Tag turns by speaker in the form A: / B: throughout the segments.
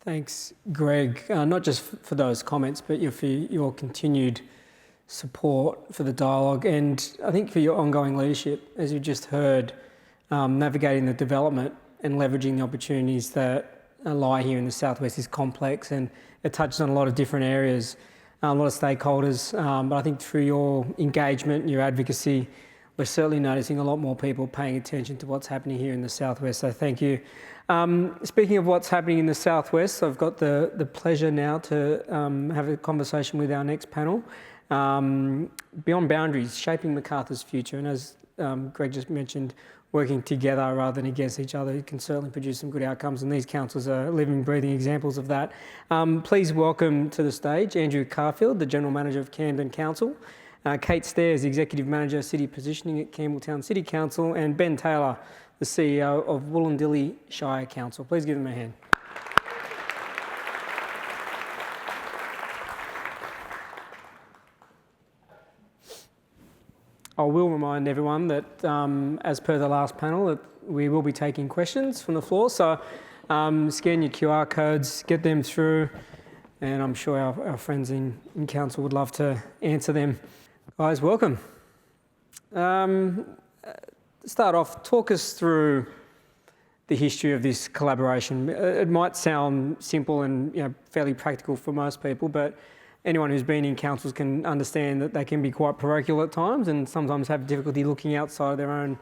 A: Thanks, Greg, not just for those comments, but for your continued support for the dialogue, and I think for your ongoing leadership, as you just heard, navigating the development and leveraging the opportunities that lie here in the southwest is complex, and it touches on a lot of different areas, a lot of stakeholders, but I think through your engagement and your advocacy, we're certainly noticing a lot more people paying attention to what's happening here in the southwest, so thank you. Speaking of what's happening in the southwest, I've got the pleasure now to have a conversation with our next panel. Beyond Boundaries, Shaping Macarthur's Future, and as Greg just mentioned, working together rather than against each other can certainly produce some good outcomes, and these councils are living, breathing examples of that. Please welcome to the stage Andrew Carfield, the General Manager of Camden Council, Kate Stairs, Executive Manager, City Positioning at Campbelltown City Council, and Ben Taylor, the CEO of Wollondilly Shire Council. Please give them a hand. I will remind everyone that, as per the last panel, that we will be taking questions from the floor. So scan your QR codes, get them through, and I'm sure our friends in council would love to answer them. Guys, welcome. Start off, talk us through the history of this collaboration. It might sound simple and fairly practical for most people, but anyone who's been in councils can understand that they can be quite parochial at times and sometimes have difficulty looking outside of their own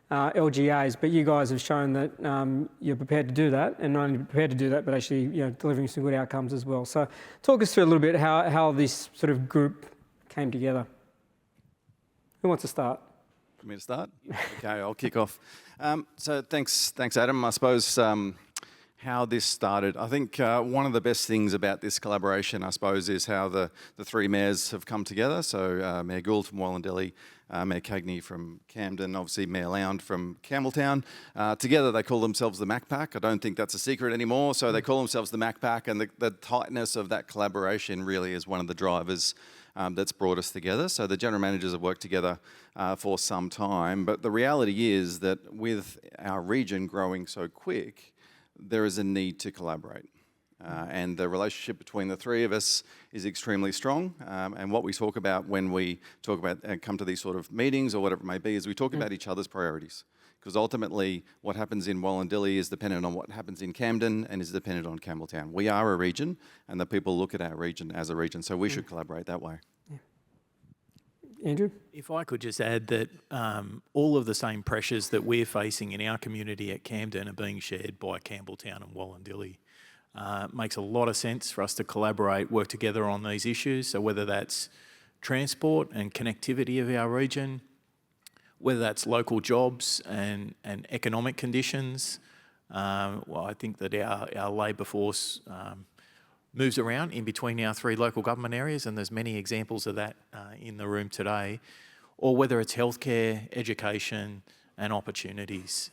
A: LGAs. But you guys have shown that you're prepared to do that, and not only prepared to do that, but actually delivering some good outcomes as well. So talk us through a little bit how this sort of group came together. Who wants to start?
B: For me to start? Okay, I'll kick off. So thanks, Adam. I suppose how this started, I think one of the best things about this collaboration, I suppose, is how the three mayors have come together. So Mayor Gould from Wollondilly, Mayor Cagney from Camden, obviously Mayor Lowndes from Campbelltown. Together they call themselves the Mac Pack. I don't think that's a secret anymore. So they call themselves the Mac Pack, and the tightness of that collaboration really is one of the drivers that's brought us together. So the general managers have worked together for some time, but the reality is that with our region growing so quick, there is a need to collaborate. And the relationship between the three of us is extremely strong. And what we talk about when we talk about and come to these sort of meetings or whatever it may be is we talk about each other's priorities. Because ultimately what happens in Wollondilly is dependent on what happens in Camden and is dependent on Campbelltown. We are a region, and the people look at our region as a region, so we should collaborate that way.
A: Yeah. Andrew?
C: If I could just add that all of the same pressures that we're facing in our community at Camden are being shared by Campbelltown and Wollondilly. Makes a lot of sense for us to collaborate, work together on these issues. So whether that's transport and connectivity of our region, whether that's local jobs and economic conditions. Well, I think that our labour force moves around in between our three local government areas, and there's many examples of that in the room today, or whether it's healthcare, education and opportunities.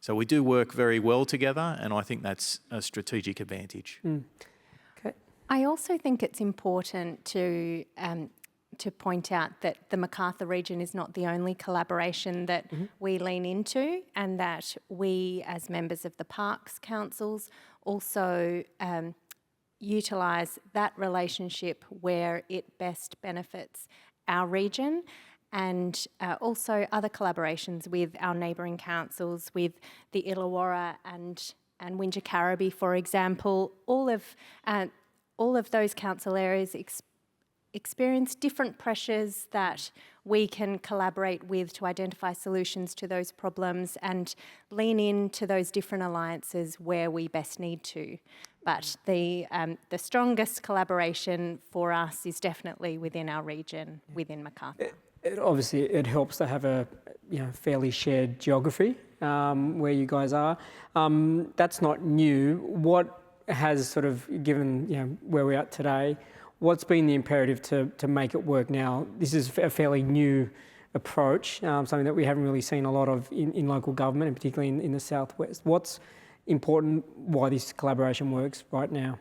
C: So we do work very well together, and I think that's a strategic advantage.
A: Okay.
D: I also think it's important to point out that the Macarthur region is not the only collaboration that we lean into, and that we as members of the Parks Councils also utilise that relationship where it best benefits our region, and also other collaborations with our neighbouring councils, with the Illawarra and Wingecarribee, for example. All of those council areas experience different pressures that we can collaborate with to identify solutions to those problems and lean into those different alliances where we best need to. But the strongest collaboration for us is definitely within our region, within Macarthur.
A: Obviously, it helps to have a fairly shared geography where you guys are. That's not new. What has sort of given where we're at today? What's been the imperative to make it work now? This is a fairly new approach, something that we haven't really seen a lot of in local government, and particularly in the southwest. What's important? Why this collaboration works right now?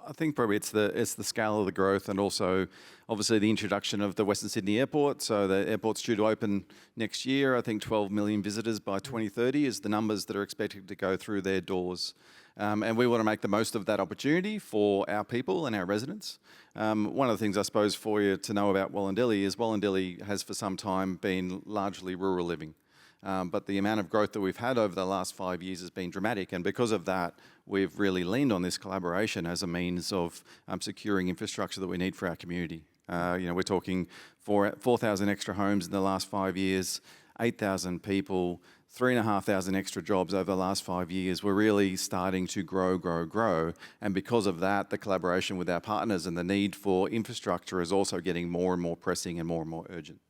B: I think probably it's the scale of the growth, and also obviously the introduction of the Western Sydney Airport. So the airport's due to open next year. I think 12 million visitors by 2030 is the numbers that are expected to go through their doors. And we want to make the most of that opportunity for our people and our residents. One of the things I suppose for you to know about Wollondilly is Wollondilly has for some time been largely rural living. But the amount of growth that we've had over the last 5 years has been dramatic, and because of that, we've really leaned on this collaboration as a means of securing infrastructure that we need for our community. We're talking 4,000 extra homes in the last 5 years, 8,000 people, 3,500 extra jobs over the last 5 years. We're really starting to grow. And because of that, the collaboration with our partners and the need for infrastructure is also getting more and more pressing and more urgent.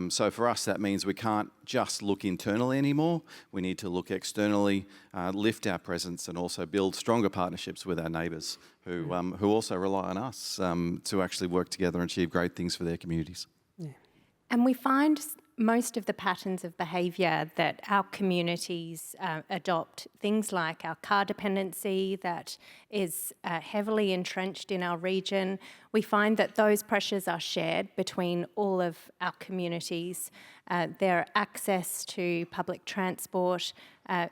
B: So for us, that means we can't just look internally anymore. We need to look externally, lift our presence, and also build stronger partnerships with our neighbours who also rely on us to actually work together and achieve great things for their communities.
D: Yeah. And we find most of the patterns of behaviour that our communities adopt, things like our car dependency that is heavily entrenched in our region, we find that those pressures are shared between all of our communities. Their access to public transport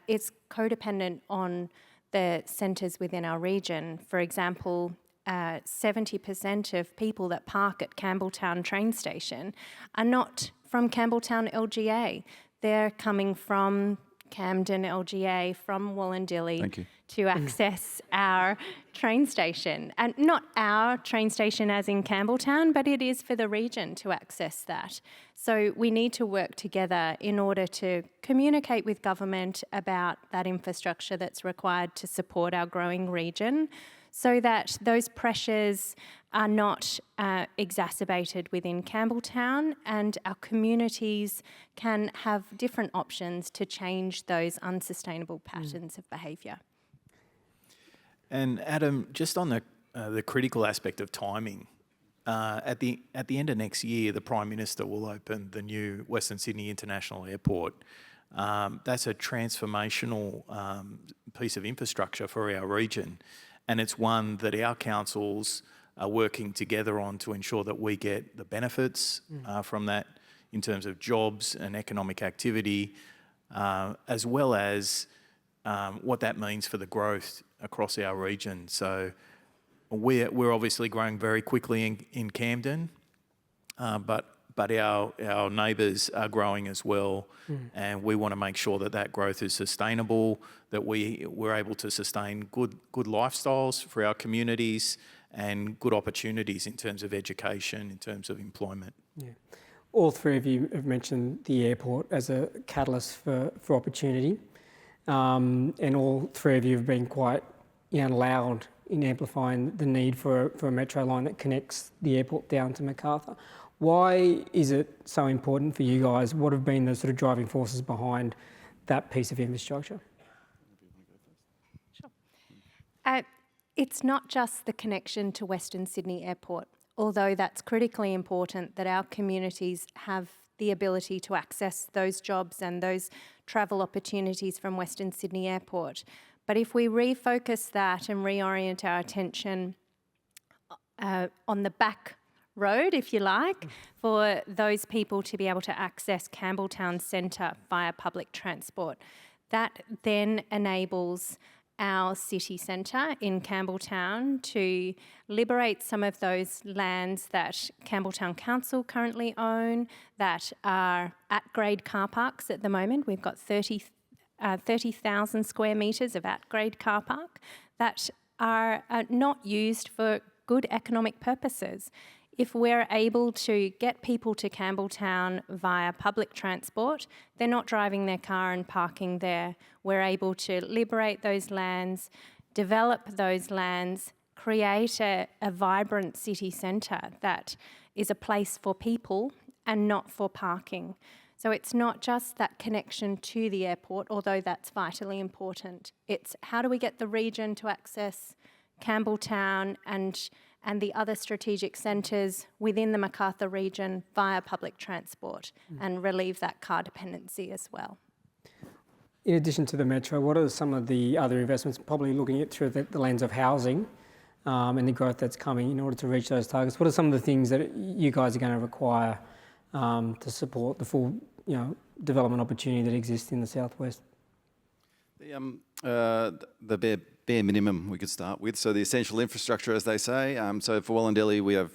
D: is codependent on the centres within our region. For example, 70% of people that park at Campbelltown train station are not from Campbelltown LGA. They're coming from Camden LGA, from Wollondilly to access our train station. And not our train station as in Campbelltown, but it is for the region to access that. So we need to work together in order to communicate with government about that infrastructure that's required to support our growing region, so that those pressures are not exacerbated within Campbelltown, and our communities can have different options to change those unsustainable patterns of behaviour.
C: And Adam, just on the critical aspect of timing, at the end of next year, the Prime Minister will open the new Western Sydney International Airport. That's a transformational piece of infrastructure for our region. And it's one that our councils are working together on to ensure that we get the benefits from that in terms of jobs and economic activity, as well as what that means for the growth across our region. So we're obviously growing very quickly in Camden, but our neighbours are growing as well, and we want to make sure that that growth is sustainable, that we're able to sustain good lifestyles for our communities and good opportunities in terms of education, in terms of employment.
A: Yeah. All three of you have mentioned the airport as a catalyst for opportunity, and all three of you have been quite loud in amplifying the need for a metro line that connects the airport down to Macarthur. Why is it so important for you guys? What have been the sort of driving forces behind that piece of infrastructure?
D: Sure. It's not just the connection to Western Sydney Airport, although that's critically important that our communities have the ability to access those jobs and those travel opportunities from Western Sydney Airport. But if we refocus that and reorient our attention on the back road, if you like, for those people to be able to access Campbelltown Centre via public transport, that then enables our city centre in Campbelltown to liberate some of those lands that Campbelltown Council currently own that are at-grade car parks at the moment. We've got 30,000 square metres of at-grade car park that are not used for good economic purposes. If we're able to get people to Campbelltown via public transport, they're not driving their car and parking there. We're able to liberate those lands, develop those lands, create a vibrant city centre that is a place for people and not for parking. So it's not just that connection to the airport, although that's vitally important. It's how do we get the region to access Campbelltown and the other strategic centres within the Macarthur region via public transport and relieve that car dependency as well. In addition to the metro, what are some of the other investments, probably looking at through the lens of housing,
A: and the growth that's coming in order to reach those targets? What are some of the things that you guys are going to require to support the full, development opportunity that exists in the southwest?
B: The bare minimum we could start with. So the essential infrastructure, as they say. So for Wollondilly, we have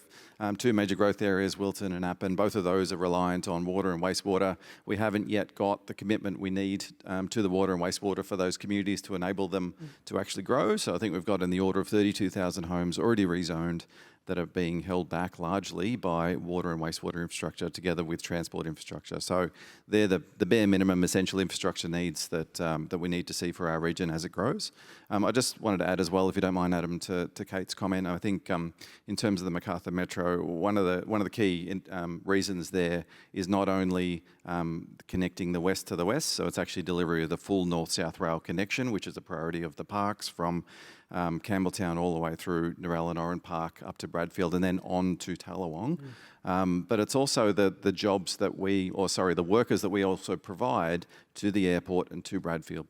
B: two major growth areas, Wilton and Appin. Both of those are reliant on water and wastewater. We haven't yet got the commitment we need to the water and wastewater for those communities to enable them to actually grow. So I think we've got in the order of 32,000 homes already rezoned that are being held back largely by water and wastewater infrastructure together with transport infrastructure. So they're the bare minimum essential infrastructure needs that we need to see for our region as it grows. I just wanted to add as well, if you don't mind, Adam, to Kate's comment. I think in terms of the Macarthur Metro, one of the key reasons there is not only connecting the west to the west, so it's actually delivery of the full north-south rail connection, which is a priority of the parks from Campbelltown all the way through Narelle and Oran Park up to Bradfield and then on to Tallawong. But it's also the workers that we also provide to the airport and to Bradfield.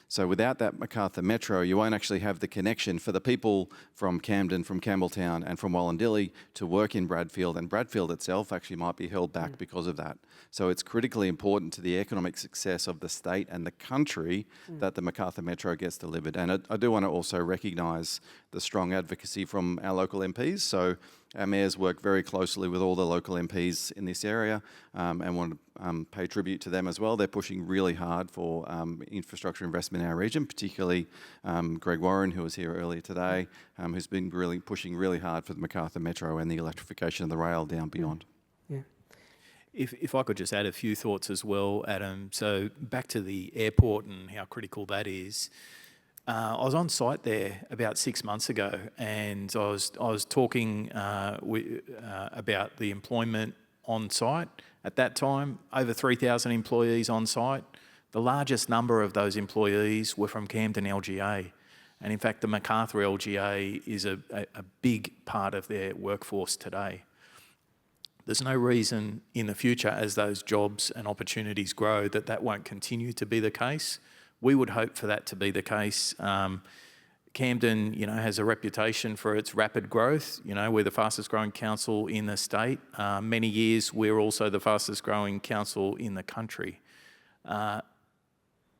B: So without that Macarthur Metro, you won't actually have the connection for the people from Camden, from Campbelltown and from Wollondilly to work in Bradfield, and Bradfield itself actually might be held back because of that. So it's critically important to the economic success of the state and the country that the Macarthur Metro gets delivered. And I do want to also recognise the strong advocacy from our local MPs. So our mayors work very closely with all the local MPs in this area and want to pay tribute to them as well. They're pushing really hard for infrastructure investment in our region, particularly Greg Warren, who was here earlier today, who's been really pushing really hard for the Macarthur Metro and the electrification of the rail down beyond.
A: Yeah.
C: If I could just add a few thoughts as well, Adam. So back to the airport and how critical that is. I was on site there about 6 months ago, and I was talking about the employment on site. At that time, over 3,000 employees on site. The largest number of those employees were from Camden LGA. And in fact, the Macarthur LGA is a big part of their workforce today. There's no reason in the future, as those jobs and opportunities grow, that won't continue to be the case. We would hope for that to be the case. Camden, has a reputation for its rapid growth. We're the fastest growing council in the state. Many years, we're also the fastest growing council in the country.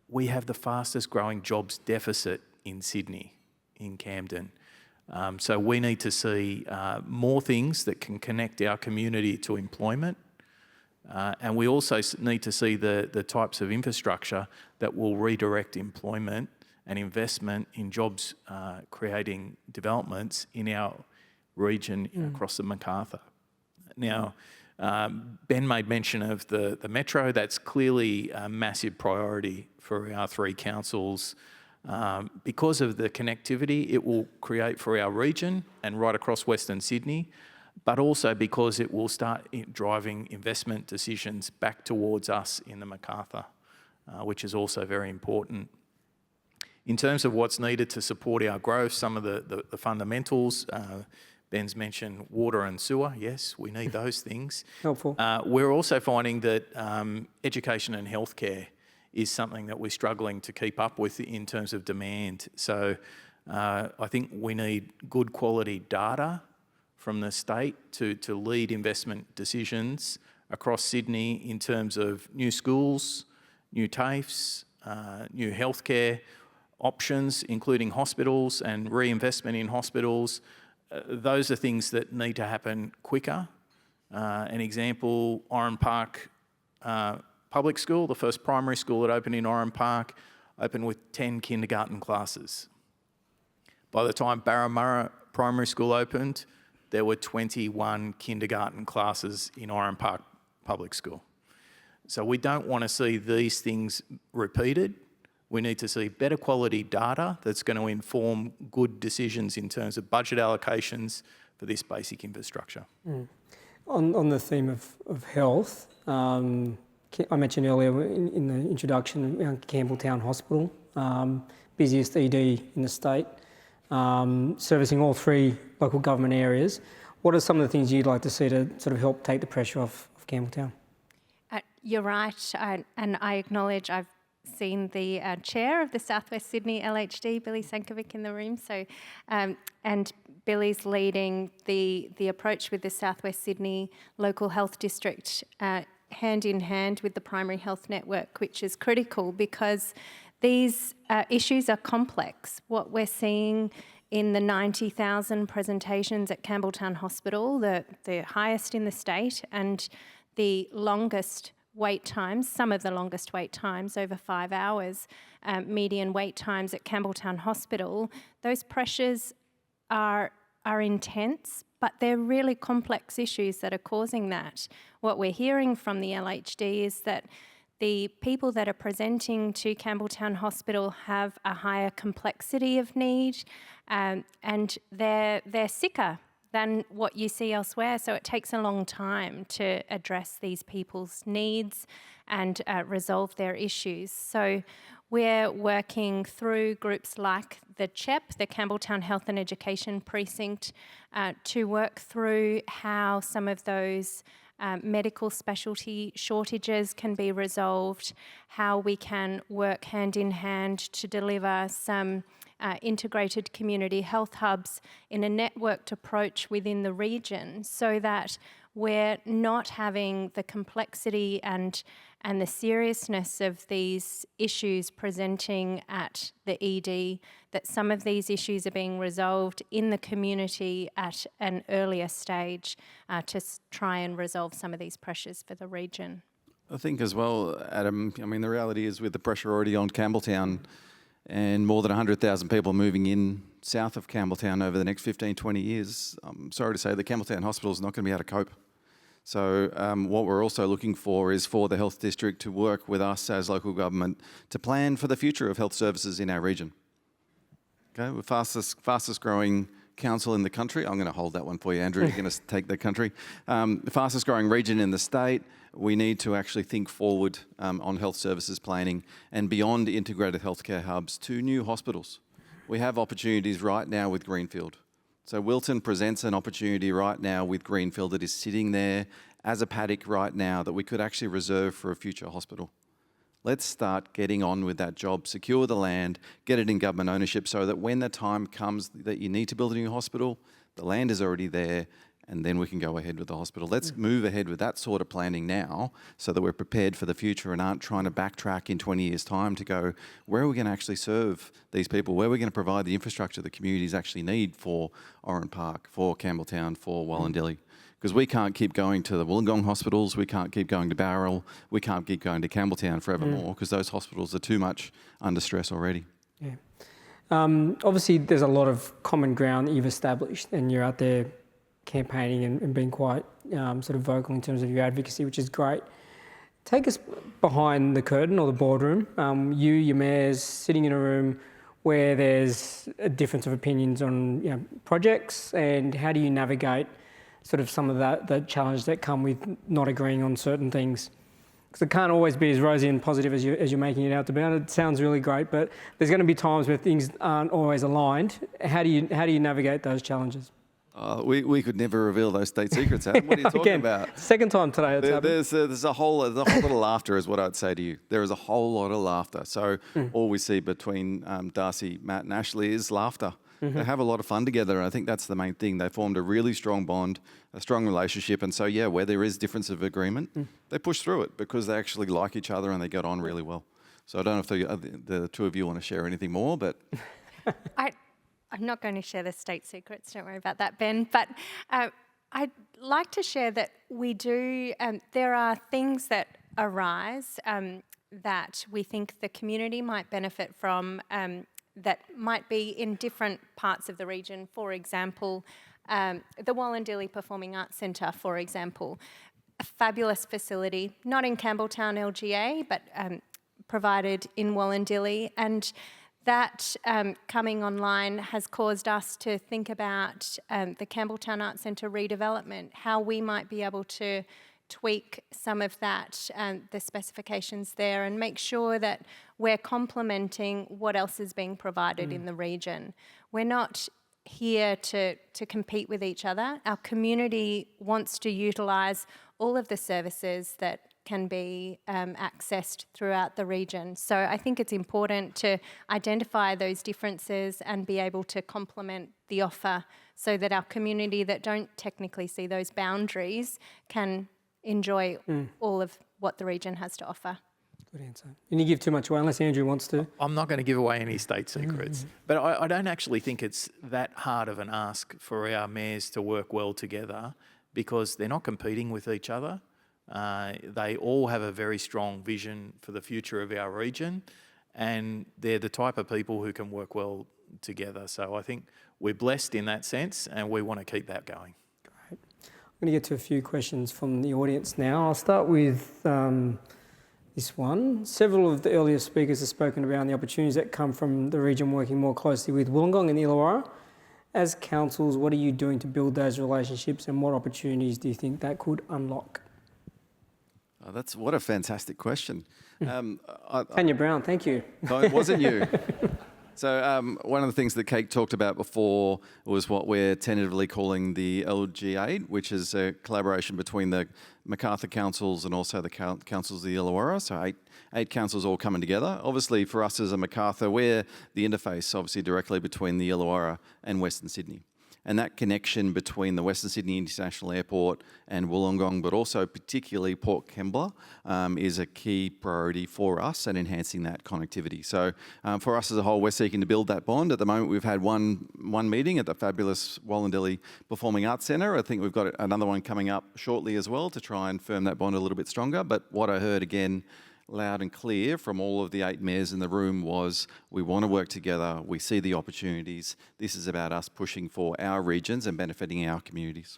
C: We have the fastest growing jobs deficit in Sydney, in Camden. So we need to see more things that can connect our community to employment. And we also need to see the types of infrastructure that will redirect employment and investment in jobs creating developments in our region across the Macarthur. Now, Ben made mention of the Metro. That's clearly a massive priority for our three councils. Because of the connectivity it will create for our region and right across Western Sydney, but also because it will start driving investment decisions back towards us in the Macarthur, which is also very important. In terms of what's needed to support our growth, some of the fundamentals, Ben's mentioned water and sewer. Yes, we need those things.
A: Helpful.
C: We're also finding that education and healthcare is something that we're struggling to keep up with in terms of demand. So I think we need good quality data from the state to lead investment decisions across Sydney in terms of new schools, new TAFEs, new healthcare options, including hospitals and reinvestment in hospitals. Those are things that need to happen quicker. An example, Oran Park Public School, the first primary school that opened in Oran Park, opened with 10 kindergarten classes. By the time Barramurra Primary School opened, there were 21 kindergarten classes in Oran Park Public School. So we don't want to see these things repeated. We need to see better quality data that's going to inform good decisions in terms of budget allocations for this basic infrastructure.
A: On the theme of health, I mentioned earlier in the introduction, Campbelltown Hospital, busiest ED in the state, servicing all three local government areas. What are some of the things you'd like to see to sort of help take the pressure off Campbelltown?
D: You're right, and I acknowledge I've seen the chair of the Southwest Sydney LHD, Billy Sankovic, in the room. So, and Billy's leading the approach with the Southwest Sydney Local Health District hand in hand with the Primary Health Network, which is critical because these issues are complex. What we're seeing in the 90,000 presentations at Campbelltown Hospital, the highest in the state, and the longest wait times, some of the longest wait times, over 5 hours, median wait times at Campbelltown Hospital, those pressures are intense, but they're really complex issues that are causing that. What we're hearing from the LHD is that the people that are presenting to Campbelltown Hospital have a higher complexity of need, and they're sicker than what you see elsewhere. So it takes a long time to address these people's needs and resolve their issues. So we're working through groups like the CHEP, the Campbelltown Health and Education Precinct, to work through how some of those medical specialty shortages can be resolved, how we can work hand in hand to deliver some integrated community health hubs in a networked approach within the region, so that we're not having the complexity and the seriousness of these issues presenting at the ED, that some of these issues are being resolved in the community at an earlier stage to try and resolve some of these pressures for the region.
B: I think as well, Adam, I mean, the reality is with the pressure already on Campbelltown and more than 100,000 people moving in south of Campbelltown over the next 15, 20 years, I'm sorry to say the Campbelltown Hospital is not going to be able to cope. So what we're also looking for is for the health district to work with us as local government to plan for the future of health services in our region. Okay, we're fastest growing council in the country. I'm going to hold that one for you, Andrew. You're going to take the country. The fastest growing region in the state. We need to actually think forward on health services planning and beyond integrated healthcare hubs to new hospitals. We have opportunities right now with Greenfield. So Wilton presents an opportunity right now with Greenfield that is sitting there as a paddock right now that we could actually reserve for a future hospital. Let's start getting on with that job, secure the land, get it in government ownership so that when the time comes that you need to build a new hospital, the land is already there, and then we can go ahead with the hospital. Let's move ahead with that sort of planning now so that we're prepared for the future and aren't trying to backtrack in 20 years' time to go, where are we going to actually serve these people? Where are we going to provide the infrastructure the communities actually need for Oran Park, for Campbelltown, for Wollondilly? Because we can't keep going to the Wollongong hospitals, we can't keep going to Bowral, we can't keep going to Campbelltown forevermore because those hospitals are too much under stress already.
A: Yeah. Obviously, there's a lot of common ground that you've established and you're out there campaigning and being quite sort of vocal in terms of your advocacy, which is great. Take us behind the curtain or the boardroom. Your mayors sitting in a room where there's a difference of opinions on projects, and how do you navigate sort of some of the challenges that come with not agreeing on certain things? Because it can't always be as rosy and positive as you're making it out to be. And it sounds really great, but there's going to be times where things aren't always aligned. How do you navigate those challenges?
B: We could never reveal those state secrets, Adam. What are you talking about?
A: Second time today it's happened.
B: There's a whole lot of laughter is what I'd say to you. There is a whole lot of laughter. So all we see between Darcy, Matt and Ashley is laughter. They have a lot of fun together, and I think that's the main thing. They formed a really strong bond, a strong relationship, and so where there is difference of agreement, they push through it because they actually like each other and they get on really well. So I don't know if the two of you want to share anything more, but...
D: I'm not going to share the state secrets, don't worry about that, Ben, but I'd like to share that we do, there are things that arise that we think the community might benefit from that might be in different parts of the region. For example, the Wollondilly Performing Arts Centre, for example, a fabulous facility, not in Campbelltown LGA, but provided in Wollondilly, and that coming online has caused us to think about the Campbelltown Arts Centre redevelopment, how we might be able to tweak some of that, the specifications there, and make sure that we're complementing what else is being provided in the region. We're not here to compete with each other. Our community wants to utilise all of the services that can be accessed throughout the region. So I think it's important to identify those differences and be able to complement the offer so that our community that don't technically see those boundaries can enjoy all of what the region has to offer.
A: Good answer. And you give too much away unless Andrew wants to.
C: I'm not going to give away any state secrets, but I don't actually think it's that hard of an ask for our mayors to work well together because they're not competing with each other. They all have a very strong vision for the future of our region, and they're the type of people who can work well together. So I think we're blessed in that sense, and we want to keep that going.
A: Great. I'm going to get to a few questions from the audience now. I'll start with this one. Several of the earlier speakers have spoken around the opportunities that come from the region working more closely with Wollongong and Illawarra. As councils, what are you doing to build those relationships and what opportunities do you think that could unlock?
B: Oh, what a fantastic question.
A: Tanya Brown, thank you.
B: No, it wasn't you. So one of the things that Kate talked about before was what we're tentatively calling the LG8, which is a collaboration between the Macarthur councils and also the councils of the Illawarra. So eight councils all coming together. Obviously, for us as a Macarthur, we're the interface, obviously, directly between the Illawarra and Western Sydney. And that connection between the Western Sydney International Airport and Wollongong, but also particularly Port Kembla, is a key priority for us and enhancing that connectivity. So for us as a whole, we're seeking to build that bond. At the moment, we've had one meeting at the fabulous Wollondilly Performing Arts Centre. I think we've got another one coming up shortly as well to try and firm that bond a little bit stronger. But what I heard again, loud and clear from all of the 8 mayors in the room was we want to work together, we see the opportunities, this is about us pushing for our regions and benefiting our communities.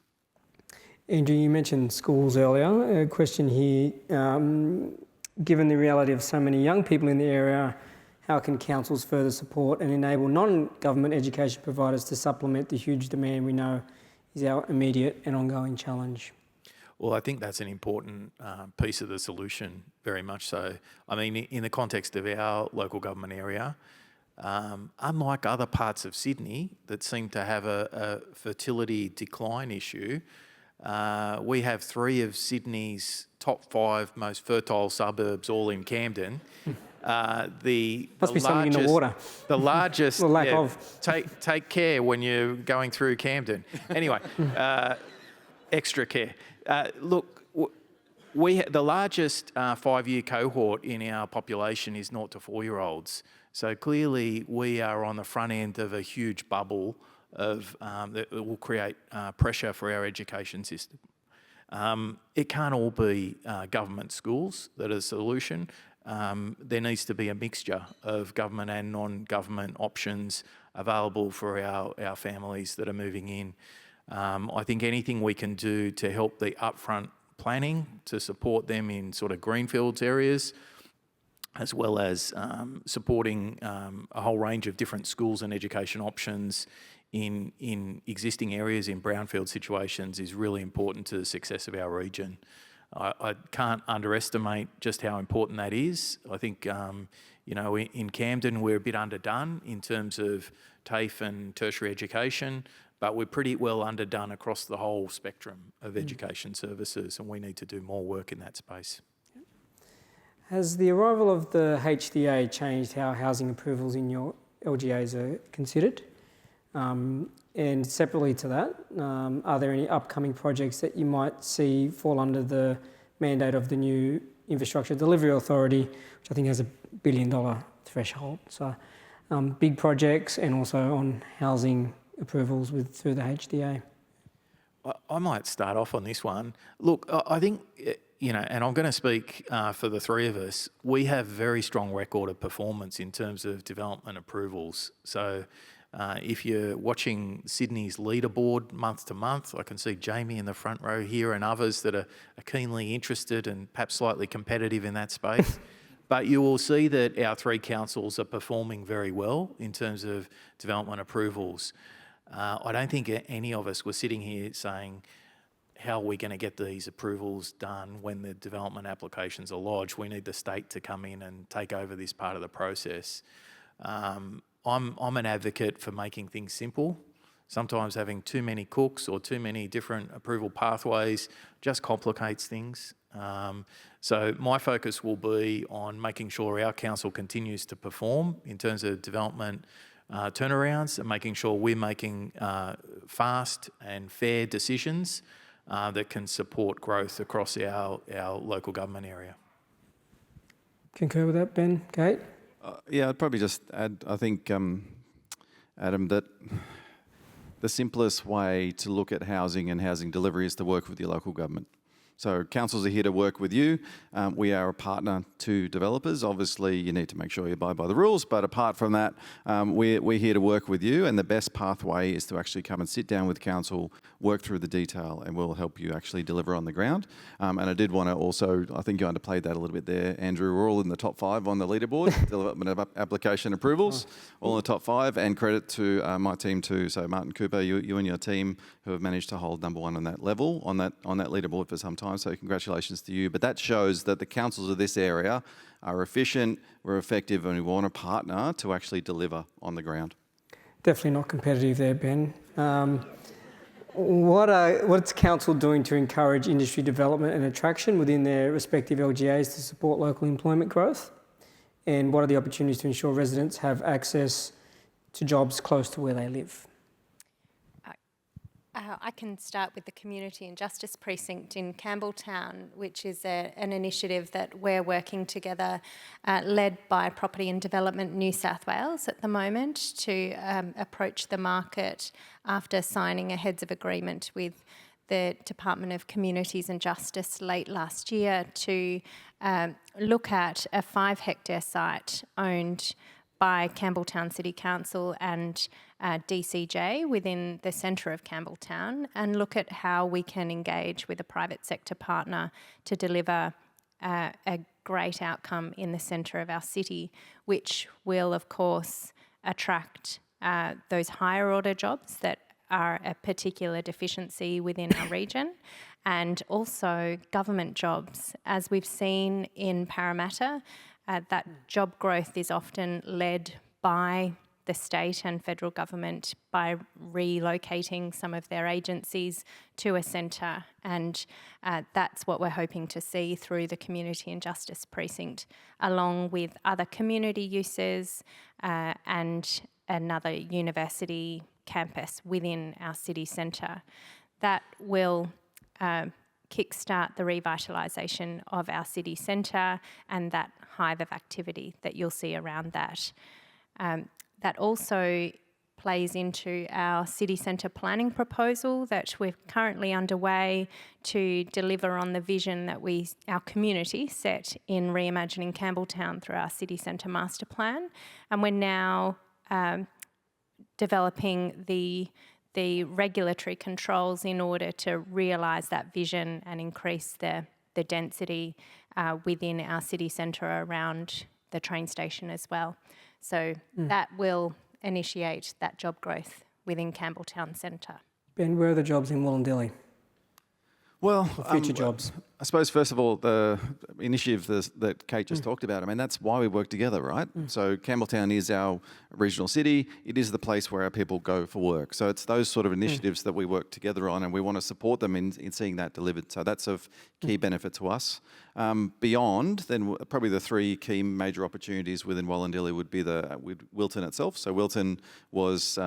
A: Andrew, you mentioned schools earlier. A question here, given the reality of so many young people in the area, how can councils further support and enable non-government education providers to supplement the huge demand we know is our immediate and ongoing challenge?
C: Well, I think that's an important piece of the solution, very much so. I mean, in the context of our local government area, unlike other parts of Sydney that seem to have a fertility decline issue, we have 3 of Sydney's top 5 most fertile suburbs all in Camden.
A: Must be something in the water.
C: The largest.
A: Well, lack of.
C: Take care when you're going through Camden. Anyway, extra care. Look, the largest 5-year cohort in our population is 0 to 4-year-olds. So clearly we are on the front end of a huge bubble of that will create pressure for our education system. It can't all be government schools that are the solution. There needs to be a mixture of government and non-government options available for our families that are moving in. I think anything we can do to help the upfront planning to support them in sort of greenfields areas, as well as supporting a whole range of different schools and education options in existing areas in brownfield situations is really important to the success of our region. I can't underestimate just how important that is. I think, in Camden we're a bit underdone in terms of TAFE and tertiary education, but we're pretty well underdone across the whole spectrum of education services, and we need to do more work in that space.
A: Has the arrival of the HDA changed how housing approvals in your LGAs are considered? And separately to that, are there any upcoming projects that you might see fall under the mandate of the new Infrastructure Delivery Authority, which I think has $1 billion threshold? So big projects and also on housing approvals through the HDA.
C: I might start off on this one. Look, I think, and I'm going to speak for the 3 of us, we have very strong record of performance in terms of development approvals. So if you're watching Sydney's leaderboard month to month, I can see Jamie in the front row here and others that are keenly interested and perhaps slightly competitive in that space. But you will see that our 3 councils are performing very well in terms of development approvals. I don't think any of us were sitting here saying, how are we going to get these approvals done when the development applications are lodged? We need the state to come in and take over this part of the process. I'm an advocate for making things simple. Sometimes having too many cooks or too many different approval pathways just complicates things. So my focus will be on making sure our council continues to perform in terms of development turnarounds and making sure we're making fast and fair decisions that can support growth across our local government area.
A: Concur with that, Ben? Kate?
B: Yeah, I'd probably just add, I think, Adam, that the simplest way to look at housing and housing delivery is to work with your local government. So councils are here to work with you. We are a partner to developers. Obviously, you need to make sure you abide by the rules, but apart from that, we're here to work with you, and the best pathway is to actually come and sit down with council, work through the detail, and we'll help you actually deliver on the ground. And I did want to also, I think you underplayed that a little bit there, Andrew. We're all in the top 5 on the leaderboard, development of application approvals, all in the top 5, and credit to my team too. So Martin Cooper, you and your team who have managed to hold number 1 on that level, on that leaderboard for some time. So congratulations to you. But that shows that the councils of this area are efficient, we're effective, and we want a partner to actually deliver on the ground.
A: Definitely not competitive there, Ben. What's council doing to encourage industry development and attraction within their respective LGAs to support local employment growth? And what are the opportunities to ensure residents have access to jobs close to where they live?
D: I can start with the Community and Justice Precinct in Campbelltown, which is an initiative that we're working together, led by Property and Development New South Wales at the moment, to approach the market after signing a heads of agreement with the Department of Communities and Justice late last year to look at a 5-hectare site owned by Campbelltown City Council and DCJ within the centre of Campbelltown, and look at how we can engage with a private sector partner to deliver a great outcome in the centre of our city, which will of course attract those higher order jobs that are a particular deficiency within our region, and also government jobs. As we've seen in Parramatta, that job growth is often led by the state and federal government by relocating some of their agencies to a centre, and that's what we're hoping to see through the Community and Justice Precinct, along with other community uses and another university campus within our city centre. That will kickstart the revitalisation of our city centre and that hive of activity that you'll see around that. That also plays into our city centre planning proposal that we're currently underway to deliver on the vision that our community set in reimagining Campbelltown through our city centre master plan. And we're now developing the regulatory controls in order to realise that vision and increase the density within our city centre around the train station as well. So that will initiate that job growth within Campbelltown Centre.
A: Ben, where are the jobs in Wollondilly?
B: Well,
A: Future jobs.
B: I suppose, first of all, the initiative that Kate just talked about, I mean, that's why we work together, right? So Campbelltown is our regional city. It is the place where our people go for work. So it's those sort of initiatives that we work together on, and we want to support them in seeing that delivered. So that's of key benefit to us. Beyond, then probably the 3 key major opportunities within Wollondilly would be with Wilton itself. So Wilton was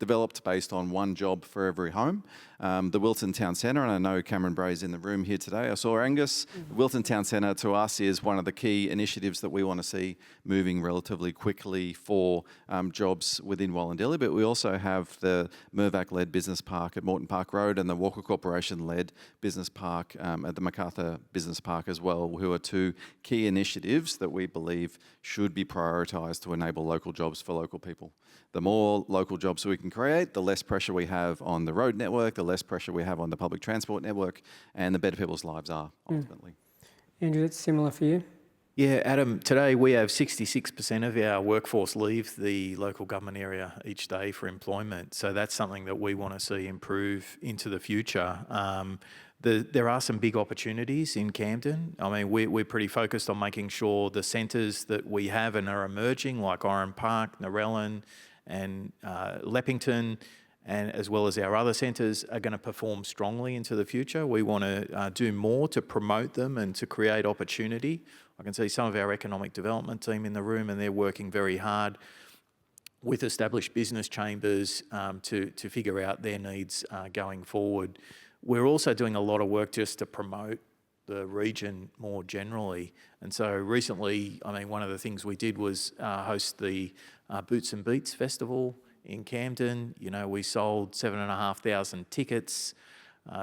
B: developed based on 1 job for every home. The Wilton Town Centre, and I know Cameron Bray's in the room here today. I saw Angus. Wilton Town Centre to us is one of the key initiatives that we want to see moving relatively quickly for jobs within Wollondilly. But we also have the Mirvac-led business park at Moreton Park Road and the Walker Corporation-led business park at the Macarthur Business Park as well, who are 2 key initiatives that we believe should be prioritised to enable local jobs for local people. The more local jobs we can create, the less pressure we have on the road network, the less pressure we have on the public transport network, and the better people's lives are, ultimately.
A: Andrew, that's similar for you?
C: Yeah, Adam, today we have 66% of our workforce leave the local government area each day for employment. So that's something that we want to see improve into the future. There are some big opportunities in Camden. I mean, we're pretty focused on making sure the centres that we have and are emerging, like Oran Park, Narellan and Leppington, and as well as our other centres are going to perform strongly into the future. We want to do more to promote them and to create opportunity. I can see some of our economic development team in the room, and they're working very hard with established business chambers to figure out their needs going forward. We're also doing a lot of work just to promote the region more generally. And so recently, I mean, one of the things we did was host the Boots and Beats Festival in Camden. You know, we sold 7,500 tickets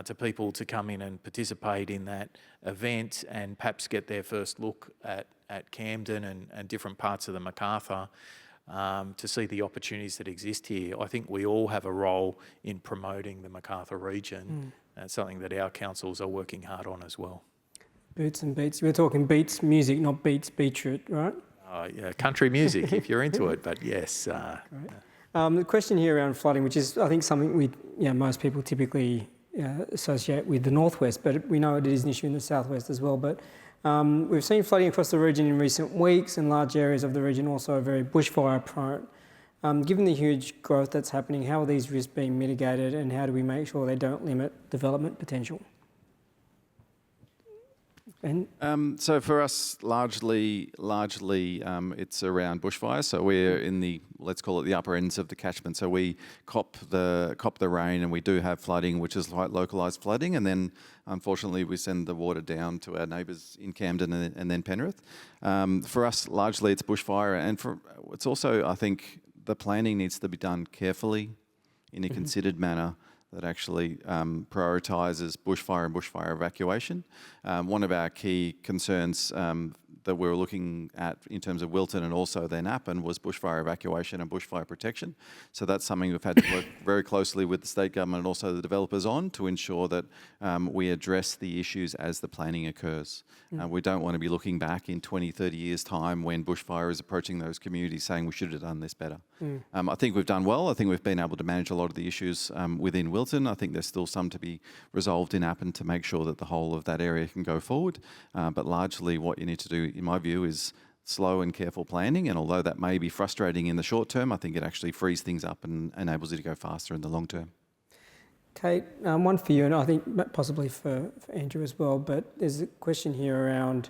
C: to people to come in and participate in that event and perhaps get their first look at Camden and different parts of the Macarthur to see the opportunities that exist here. I think we all have a role in promoting the Macarthur region. That's something that our councils are working hard on as well.
A: Boots and Beats. We're talking beats music, not beats beetroot, right?
C: Yeah, country music if you're into it, but yes.
A: The question here around flooding, which is I think something most people typically associate with the northwest, but we know it is an issue in the southwest as well. But we've seen flooding across the region in recent weeks, and large areas of the region also are very bushfire prone. Given the huge growth that's happening, how are these risks being mitigated, and how do we make sure they don't limit development potential? Ben?
B: So for us, largely it's around bushfire. So we're in the, let's call it the upper ends of the catchment. So we cop the rain, and we do have flooding, which is like localised flooding, and then unfortunately we send the water down to our neighbours in Camden and then Penrith. For us, largely it's bushfire, and it's also, I think, the planning needs to be done carefully in a considered manner that actually prioritises bushfire and bushfire evacuation. One of our key concerns that we were looking at in terms of Wilton and also then Appin was bushfire evacuation and bushfire protection. So that's something we've had to work very closely with the state government and also the developers on to ensure that we address the issues as the planning occurs. We don't want to be looking back in 20, 30 years' time when bushfire is approaching those communities saying we should have done this better. I think we've done well. I think we've been able to manage a lot of the issues within Wilton. I think there's still some to be resolved in Appin to make sure that the whole of that area can go forward. But largely what you need to do, in my view, is slow and careful planning. And although that may be frustrating in the short term, I think it actually frees things up and enables you to go faster in the long term.
A: Kate, one for you, and I think possibly for Andrew as well, but there's a question here around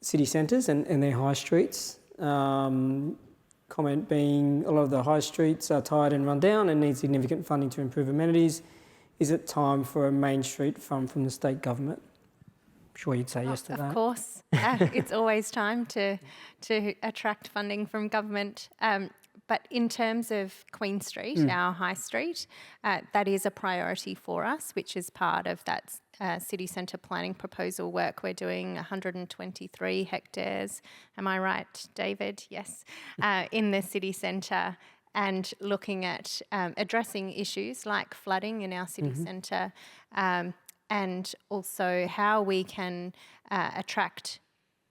A: city centres and their high streets. Comment being a lot of the high streets are tired and run down and need significant funding to improve amenities. Is it time for a Main Street fund from the state government? I'm sure you'd say yes to that.
D: Of course. It's always time to attract funding from government. But in terms of Queen Street, our high street, that is a priority for us, which is part of that city centre planning proposal work. We're doing 123 hectares, am I right, David? Yes, in the city centre, and looking at addressing issues like flooding in our city centre, and also how we can attract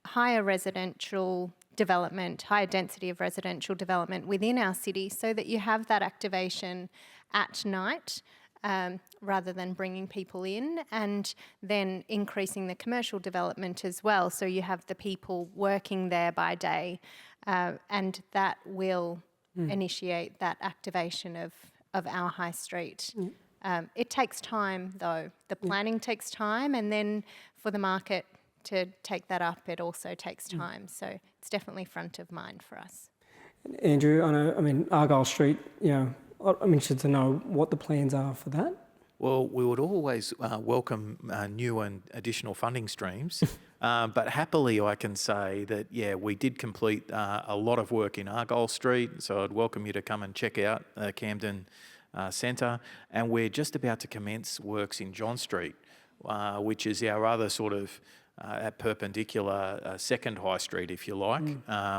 D: higher residential development, higher density of residential development within our city so that you have that activation at night rather than bringing people in, and then increasing the commercial development as well. So you have the people working there by day, and that will initiate that activation of our high street. It takes time though. The planning takes time, and then for the market to take that up, it also takes time. So it's definitely front of mind for us.
A: Andrew, I mean, Argyle Street, I'm interested to know what the plans are for that.
C: Well, we would always welcome new and additional funding streams, but happily I can say that, we did complete a lot of work in Argyle Street, so I'd welcome you to come and check out Camden Centre, and we're just about to commence works in John Street, which is our other sort of perpendicular second high street, if you like.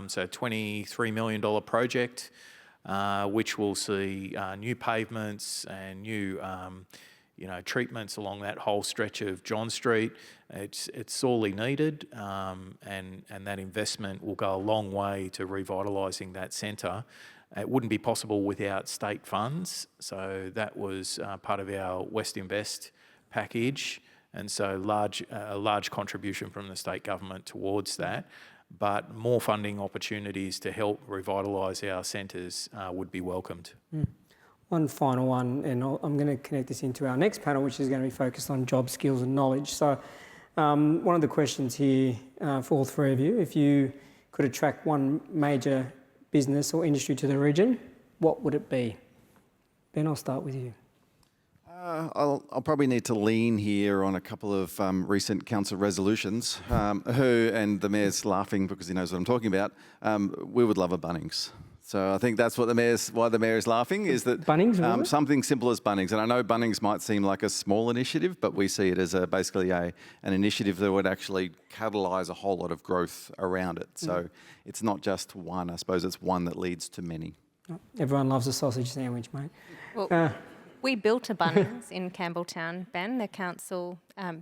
C: So $23 million project, which will see new pavements and new treatments along that whole stretch of John Street. It's sorely needed, and that investment will go a long way to revitalising that centre. It wouldn't be possible without state funds, so that was part of our West Invest package, and so a large contribution from the state government towards that. But more funding opportunities to help revitalise our centres would be welcomed.
A: One final one, and I'm going to connect this into our next panel, which is going to be focused on job skills and knowledge. So one of the questions here for all three of you, if you could attract one major business or industry to the region, what would it be? Ben, I'll start with you.
B: I'll probably need to lean here on a couple of recent council resolutions. And the mayor's laughing because he knows what I'm talking about. We would love a Bunnings. So I think that's what why the mayor is laughing, is that
A: Bunnings,
B: something simple as Bunnings. And I know Bunnings might seem like a small initiative, but we see it as basically an initiative that would actually catalyse a whole lot of growth around it. So it's not just one, I suppose it's one that leads to many.
A: Everyone loves a sausage sandwich, mate.
D: Well, we built a Bunnings in Campbelltown, Ben. The council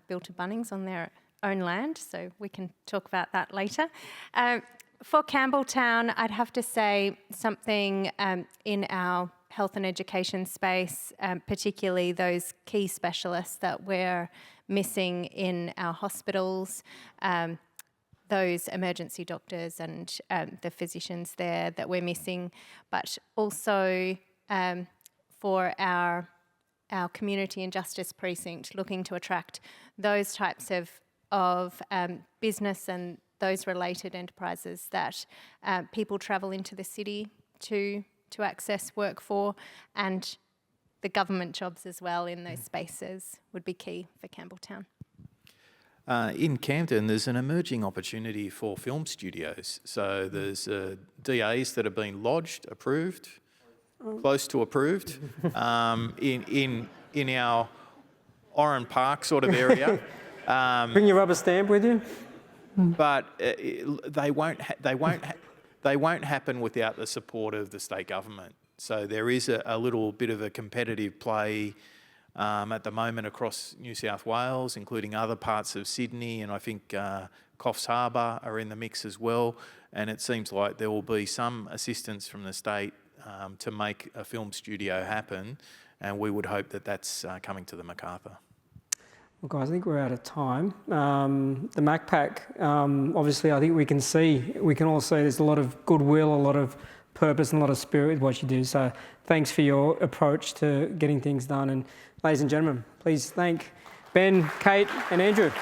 D: built a Bunnings on their own land, so we can talk about that later. For Campbelltown, I'd have to say something in our health and education space, particularly those key specialists that we're missing in our hospitals, those emergency doctors and the physicians there that we're missing, but also for our community and justice precinct, looking to attract those types of business and those related enterprises that people travel into the city to access work for, and the government jobs as well in those spaces would be key for Campbelltown.
C: In Camden, there's an emerging opportunity for film studios. So there's DAs that have been lodged, approved, close to approved, in our Oran Park sort of area.
A: Bring your rubber stamp with you.
C: But they won't happen without the support of the state government. So there is a little bit of a competitive play at the moment across New South Wales, including other parts of Sydney, and I think Coffs Harbour are in the mix as well. And it seems like there will be some assistance from the state to make a film studio happen, and we would hope that that's coming to the Macarthur.
A: Well, guys, I think we're out of time. The MacPack, obviously, I think we can all see there's a lot of goodwill, a lot of purpose and a lot of spirit with what you do. So thanks for your approach to getting things done. And ladies and gentlemen, please thank Ben, Kate and Andrew.